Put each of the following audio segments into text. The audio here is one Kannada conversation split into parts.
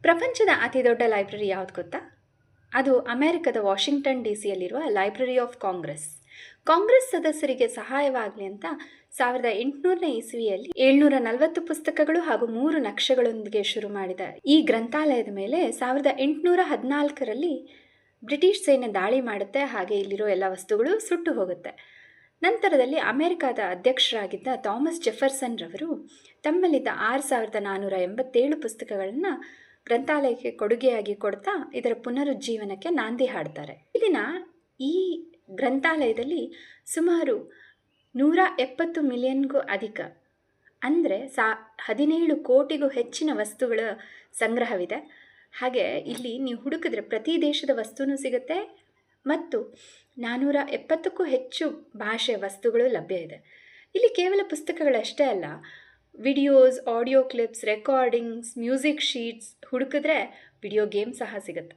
ಪ್ರಪಂಚದ ಅತಿ ದೊಡ್ಡ ಲೈಬ್ರರಿ ಯಾವುದು ಗೊತ್ತಾ? ಅದು ಅಮೆರಿಕದ ವಾಷಿಂಗ್ಟನ್ ಡಿ.ಸಿಯಲ್ಲಿರುವ ಲೈಬ್ರರಿ ಆಫ್ ಕಾಂಗ್ರೆಸ್. ಕಾಂಗ್ರೆಸ್ ಸದಸ್ಯರಿಗೆ ಸಹಾಯವಾಗಲಿ ಅಂತ 1800ನೇ ಇಸವಿಯಲ್ಲಿ 740 ಪುಸ್ತಕಗಳು ಹಾಗೂ 3 ನಕ್ಷೆಗಳೊಂದಿಗೆ ಶುರು ಮಾಡಿದ ಈ ಗ್ರಂಥಾಲಯದ ಮೇಲೆ 1814ರಲ್ಲಿ ಬ್ರಿಟಿಷ್ ಸೇನೆ ದಾಳಿ ಮಾಡುತ್ತೆ. ಹಾಗೆ ಇಲ್ಲಿರೋ ಎಲ್ಲ ವಸ್ತುಗಳು ಸುಟ್ಟು ಹೋಗುತ್ತೆ. ನಂತರದಲ್ಲಿ ಅಮೆರಿಕದ ಅಧ್ಯಕ್ಷರಾಗಿದ್ದ ಥಾಮಸ್ ಜೆಫರ್ಸನ್ ರವರು ತಮ್ಮಲ್ಲಿದ್ದ 6487 ಪುಸ್ತಕಗಳನ್ನು ಗ್ರಂಥಾಲಯಕ್ಕೆ ಕೊಡುಗೆಯಾಗಿ ಕೊಡ್ತಾ ಇದರ ಪುನರುಜ್ಜೀವನಕ್ಕೆ ನಾಂದಿ ಹಾಡ್ತಾರೆ. ಇಲ್ಲಿನ ಈ ಗ್ರಂಥಾಲಯದಲ್ಲಿ ಸುಮಾರು 170 ಮಿಲಿಯನ್ಗೂ ಅಧಿಕ ಅಂದರೆ 17 ಕೋಟಿಗೂ ಹೆಚ್ಚಿನ ವಸ್ತುಗಳ ಸಂಗ್ರಹವಿದೆ. ಹಾಗೆ ಇಲ್ಲಿ ನೀವು ಹುಡುಕಿದ್ರೆ ಪ್ರತಿ ದೇಶದ ವಸ್ತುನೂ ಸಿಗುತ್ತೆ ಮತ್ತು 470ಕ್ಕೂ ಹೆಚ್ಚು ಭಾಷೆಯ ವಸ್ತುಗಳು ಲಭ್ಯ ಇದೆ. ಇಲ್ಲಿ ಕೇವಲ ಪುಸ್ತಕಗಳಷ್ಟೇ ಅಲ್ಲ, videos, audio clips, recordings, music sheets, ಹುಡುಕಿದ್ರೆ ವಿಡಿಯೋ ಗೇಮ್ ಸಹ ಸಿಗುತ್ತೆ.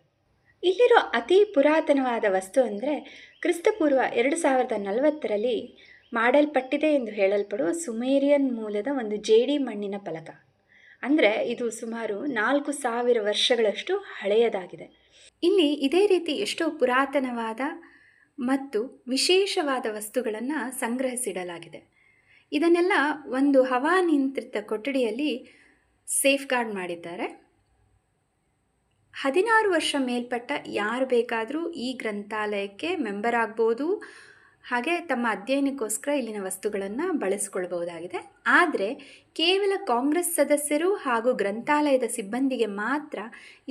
ಇಲ್ಲಿರೋ ಅತಿ ಪುರಾತನವಾದ ವಸ್ತು ಅಂದರೆ ಕ್ರಿಸ್ತಪೂರ್ವ 2040ರಲ್ಲಿ ಮಾಡಲ್ಪಟ್ಟಿದೆ ಎಂದು ಹೇಳಲ್ಪಡುವ ಸುಮೇರಿಯನ್ ಮೂಲದ ಒಂದು ಜೇಡಿ ಮಣ್ಣಿನ ಫಲಕ. ಅಂದರೆ ಇದು ಸುಮಾರು 4000 ವರ್ಷಗಳಷ್ಟು ಹಳೆಯದಾಗಿದೆ. ಇಲ್ಲಿ ಇದೇ ರೀತಿ ಎಷ್ಟೋ ಪುರಾತನವಾದ ಮತ್ತು ವಿಶೇಷವಾದ ವಸ್ತುಗಳನ್ನು ಸಂಗ್ರಹಿಸಿಡಲಾಗಿದೆ. ಇದನ್ನೆಲ್ಲ ಒಂದು ಹವಾನಿಯಂತ್ರಿತ ಕೊಠಡಿಯಲ್ಲಿ ಸೇಫ್ ಗಾರ್ಡ್ ಮಾಡಿದ್ದಾರೆ. 16 ವರ್ಷ ಮೇಲ್ಪಟ್ಟ ಯಾರು ಬೇಕಾದರೂ ಈ ಗ್ರಂಥಾಲಯಕ್ಕೆ ಮೆಂಬರ್ ಆಗ್ಬೋದು. ಹಾಗೆ ತಮ್ಮ ಅಧ್ಯಯನಕ್ಕೋಸ್ಕರ ಇಲ್ಲಿನ ವಸ್ತುಗಳನ್ನು ಬಳಸಿಕೊಳ್ಬಹುದಾಗಿದೆ. ಆದರೆ ಕೇವಲ ಕಾಂಗ್ರೆಸ್ ಸದಸ್ಯರು ಹಾಗೂ ಗ್ರಂಥಾಲಯದ ಸಿಬ್ಬಂದಿಗೆ ಮಾತ್ರ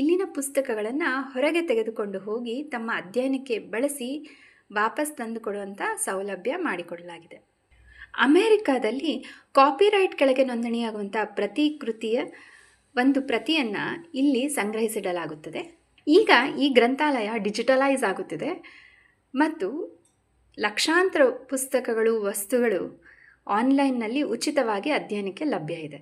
ಇಲ್ಲಿನ ಪುಸ್ತಕಗಳನ್ನು ಹೊರಗೆ ತೆಗೆದುಕೊಂಡು ಹೋಗಿ ತಮ್ಮ ಅಧ್ಯಯನಕ್ಕೆ ಬಳಸಿ ವಾಪಸ್ ತಂದುಕೊಡುವಂಥ ಸೌಲಭ್ಯ ಮಾಡಿಕೊಡಲಾಗಿದೆ. ಅಮೆರಿಕಾದಲ್ಲಿ ಕಾಪಿರೈಟ್ ಕೆಳಗೆ ನೋಂದಣಿಯಾಗುವಂಥ ಪ್ರತಿ ಕೃತಿಯ ಒಂದು ಪ್ರತಿಯನ್ನು ಇಲ್ಲಿ ಸಂಗ್ರಹಿಸಿಡಲಾಗುತ್ತದೆ. ಈಗ ಈ ಗ್ರಂಥಾಲಯ ಡಿಜಿಟಲೈಸ್ ಆಗುತ್ತಿದೆ ಮತ್ತು ಲಕ್ಷಾಂತರ ಪುಸ್ತಕಗಳು, ವಸ್ತುಗಳು ಆನ್ಲೈನ್ನಲ್ಲಿ ಉಚಿತವಾಗಿ ಅಧ್ಯಯನಕ್ಕೆ ಲಭ್ಯ ಇದೆ.